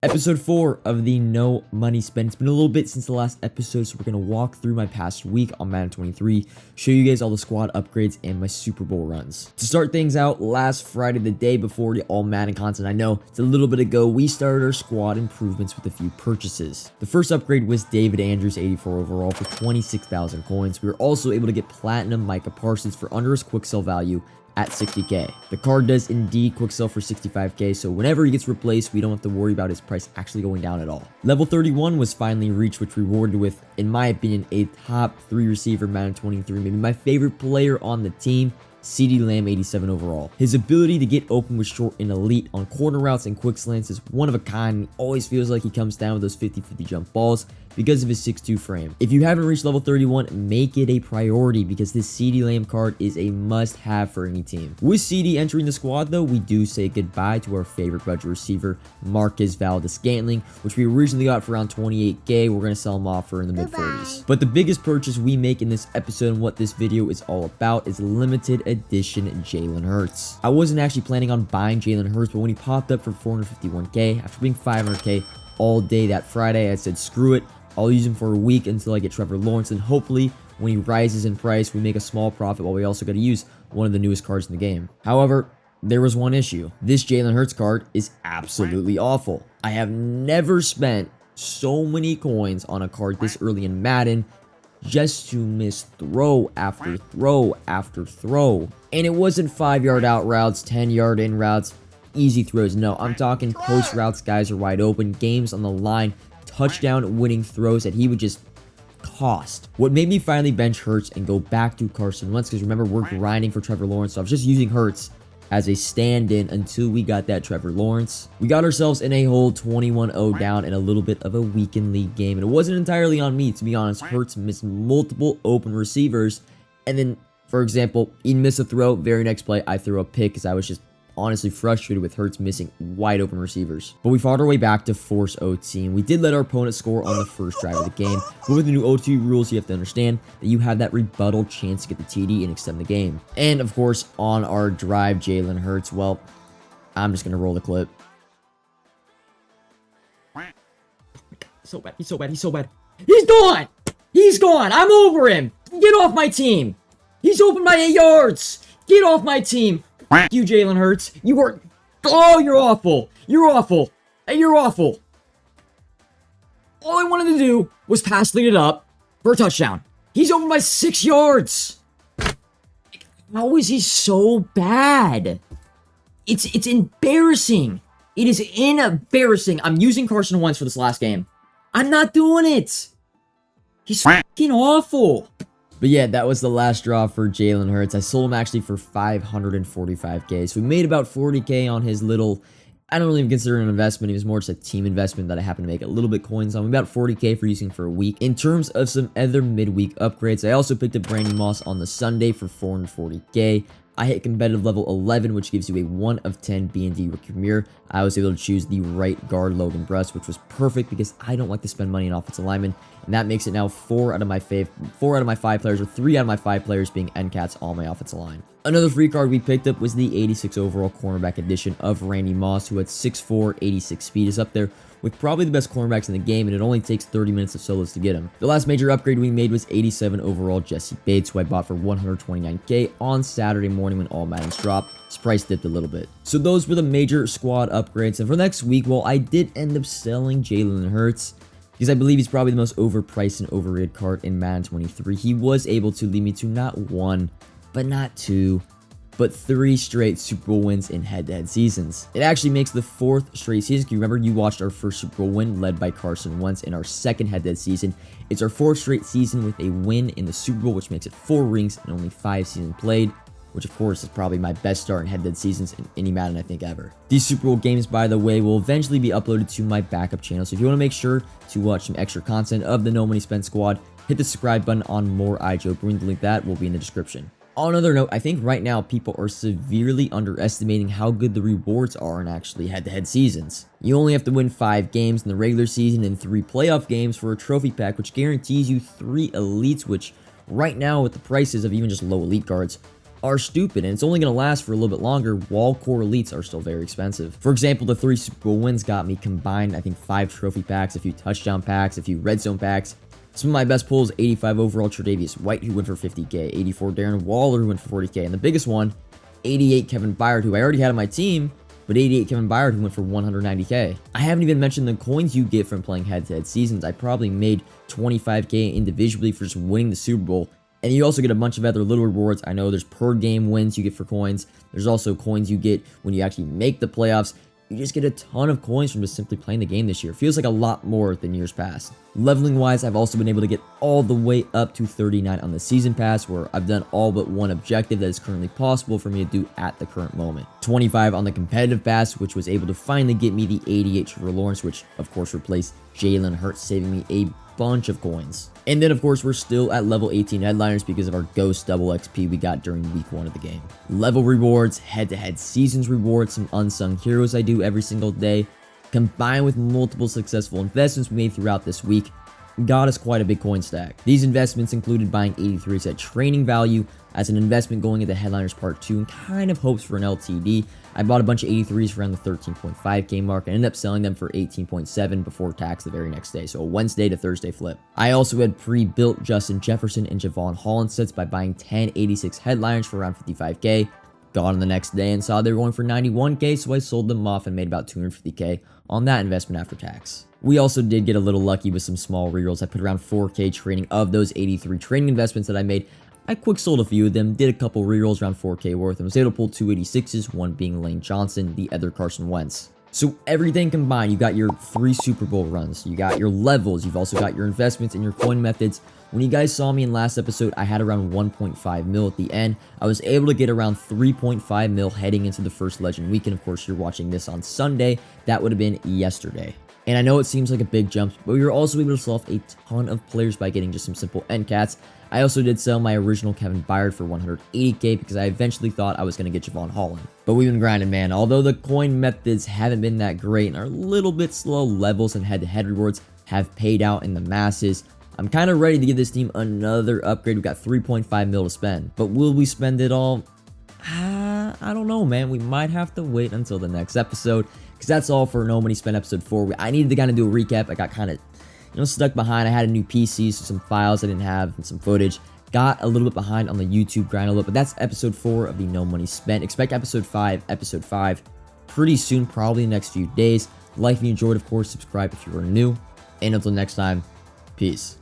Episode 4 of the No Money Spent. It's been a little bit since the last episode, so we're going to walk through my past week on Madden 23, show you guys all the squad upgrades and my Super Bowl runs. To start things out, last Friday, the day before the all Madden content, I know it's a little bit ago, we started our squad improvements with a few purchases. The first upgrade was David Andrews, 84 overall for 26,000 coins. We were also able to get Platinum Micah Parsons for under his quick sell value at 60k. The card does indeed quick sell for 65k, so whenever he gets replaced, we don't have to worry about his price actually going down at all. Level 31 was finally reached, which rewarded with, in my opinion, a top 3 receiver Madden 23, maybe my favorite player on the team, CeeDee Lamb, 87 overall. His ability to get open with short and elite on corner routes and quick slants is one of a kind. He always feels like he comes down with those 50-50 jump balls because of his 6'2 frame. If you haven't reached level 31, make it a priority because this CeeDee Lamb card is a must-have for any team. With CeeDee entering the squad, though, we do say goodbye to our favorite budget receiver, Marquez Valdes-Scantling, which we originally got for around 28k. We're going to sell him off for in the mid-40s. But the biggest purchase we make in this episode and what this video is all about is limited edition Jalen Hurts. I wasn't actually planning on buying Jalen Hurts, but when he popped up for 451k after being 500k all day that Friday, I said screw it. I'll use him for a week until I get Trevor Lawrence, and hopefully when he rises in price, we make a small profit while we also got to use one of the newest cards in the game. However, there was one issue. This Jalen Hurts card is absolutely awful. I have never spent so many coins on a card this early in Madden just to miss throw after throw after throw. And it wasn't 5-yard out routes, 10-yard in routes, easy throws. No, I'm talking post routes, guys are wide open, games on the line, touchdown winning throws that he would just cost. What made me finally bench Hurts and go back to Carson Wentz, because remember, we're grinding for Trevor Lawrence, so I was just using Hurts as a stand-in until we got that Trevor Lawrence. We got ourselves in a hole 21-0 down in a little bit of a weekend league game, and it wasn't entirely on me, to be honest. Hurts missed multiple open receivers, and then, for example, he'd miss a throw, very next play, I threw a pick because I was just honestly frustrated with Hurts missing wide open receivers. But we fought our way back to force OT, and we did let our opponent score on the first drive of the game. But with the new OT rules, you have to understand that you have that rebuttal chance to get the TD and extend the game. And of course, on our drive, Jalen Hurts, well, I'm just going to roll the clip. So bad, he's so bad, he's so bad. He's gone! He's gone! I'm over him! Get off my team! He's open by 8 yards! Get off my team! You, Jalen Hurts. You are... Oh, you're awful. You're awful. You're awful. All I wanted to do was pass lead it up for a touchdown. He's open by 6 yards. How is he so bad? It's embarrassing. It is embarrassing. I'm using Carson Wentz for this last game. I'm not doing it. He's fucking awful. But yeah, that was the last draw for Jalen Hurts. I sold him actually for 545k. So we made about 40k on his little, I don't really even consider it an investment. It was more just a team investment that I happened to make a little bit coins on. About 40k for using for a week. In terms of some other midweek upgrades, I also picked up Randy Moss on the Sunday for 440k. I hit competitive level 11, which gives you a 1 of 10 B&D rookie premier. I was able to choose the right guard Logan Bruss, which was perfect because I don't like to spend money on offensive linemen, and that makes it now 4 out of my 5 players, or 3 out of my 5 players being NCATs on my offensive line. Another free card we picked up was the 86 overall cornerback edition of Randy Moss, who had 6'4", 86 speed, is up there with probably the best cornerbacks in the game, and it only takes 30 minutes of solos to get him. The last major upgrade we made was 87 overall Jesse Bates, who I bought for 129k on Saturday morning when all Maddens dropped. His price dipped a little bit. So those were the major squad upgrades, and for next week, well, I did end up selling Jalen Hurts because I believe he's probably the most overpriced and overrated card in Madden 23. He was able to lead me to not 1, but not 2, but 3 straight Super Bowl wins in head-to-head seasons. It actually makes the 4th straight season. Can you remember you watched our first Super Bowl win led by Carson Wentz in our second head-to-head season? It's our 4th straight season with a win in the Super Bowl, which makes it 4 rings and only 5 seasons played, which of course is probably my best start in head-to-head seasons in any Madden I think ever. These Super Bowl games, by the way, will eventually be uploaded to my backup channel, so if you want to make sure to watch some extra content of the No Money Spent squad, hit the subscribe button on more iJoebruin. The link to that will be in the description. On another note, I think right now people are severely underestimating how good the rewards are in actually head-to-head seasons. You only have to win 5 games in the regular season and 3 playoff games for a trophy pack, which guarantees you 3 elites, which right now with the prices of even just low elite cards are stupid, and it's only going to last for a little bit longer while core elites are still very expensive. For example, the 3 Super Bowl wins got me combined, I think, 5 trophy packs, a few touchdown packs, a few red zone packs. Some of my best pulls: 85 overall Tre'Davious White, who went for 50k, 84 Darren Waller, who went for 40k, and the biggest one, 88 Kevin Byard, who I already had on my team, but 88 Kevin Byard, who went for 190k. I haven't even mentioned the coins you get from playing head-to-head seasons. I probably made 25k individually for just winning the Super Bowl. And you also get a bunch of other little rewards. I know there's per game wins you get for coins. There's also coins you get when you actually make the playoffs. You just get a ton of coins from just simply playing the game this year. Feels like a lot more than years past. Leveling wise, I've also been able to get all the way up to 39 on the season pass, where I've done all but one objective that is currently possible for me to do at the current moment. 25 on the competitive pass, which was able to finally get me the 88 Trevor Lawrence, which of course replaced Jalen Hurts, saving me a bunch of coins. And then of course we're still at level 18 headliners because of our ghost double XP we got during week 1 of the game. Level rewards, head-to-head seasons rewards, some unsung heroes I do every single day, combined with multiple successful investments we made throughout this week, got us quite a big coin stack. These investments included buying 83s at training value as an investment going into Headliners Part 2 and kind of hopes for an LTD. I bought a bunch of 83s for around the 13.5k mark and ended up selling them for 18.7 before tax the very next day, so a Wednesday to Thursday flip. I also had pre-built Justin Jefferson and Javon Holland sets by buying 10 86 headliners for around 55k. Got on the next day and saw they were going for 91k, so I sold them off and made about 250k on that investment after tax. We also did get a little lucky with some small rerolls. I put around 4k trading of those 83 trading investments that I made. I quick sold a few of them, did a couple rerolls around 4k worth, and was able to pull 2 86s, one being Lane Johnson, the other Carson Wentz. So everything combined, you got your 3 Super Bowl runs, you got your levels, you've also got your investments and your coin methods. When you guys saw me in last episode, I had around 1.5 mil at the end. I was able to get around 3.5 mil heading into the first Legend weekend. Of course, you're watching this on Sunday. That would have been yesterday. And I know it seems like a big jump, but we were also able to sell off a ton of players by getting just some simple end cats. I also did sell my original Kevin Byard for 180k because I eventually thought I was going to get Javon Holland. But we've been grinding, man. Although the coin methods haven't been that great and are a little bit slow, levels and head-to-head rewards have paid out in the masses. I'm kind of ready to give this team another upgrade. We've got 3.5 mil to spend. But will we spend it all? I don't know, man. We might have to wait until the next episode, because that's all for No Money Spent episode 4. I needed to kind of do a recap. I got kind of, stuck behind. I had a new PC, so some files I didn't have and some footage. Got a little bit behind on the YouTube grind a little bit, but that's episode 4 of the No Money Spent. Expect episode 5 pretty soon, probably in the next few days. Like if you enjoyed, of course, subscribe if you are new. And until next time, peace.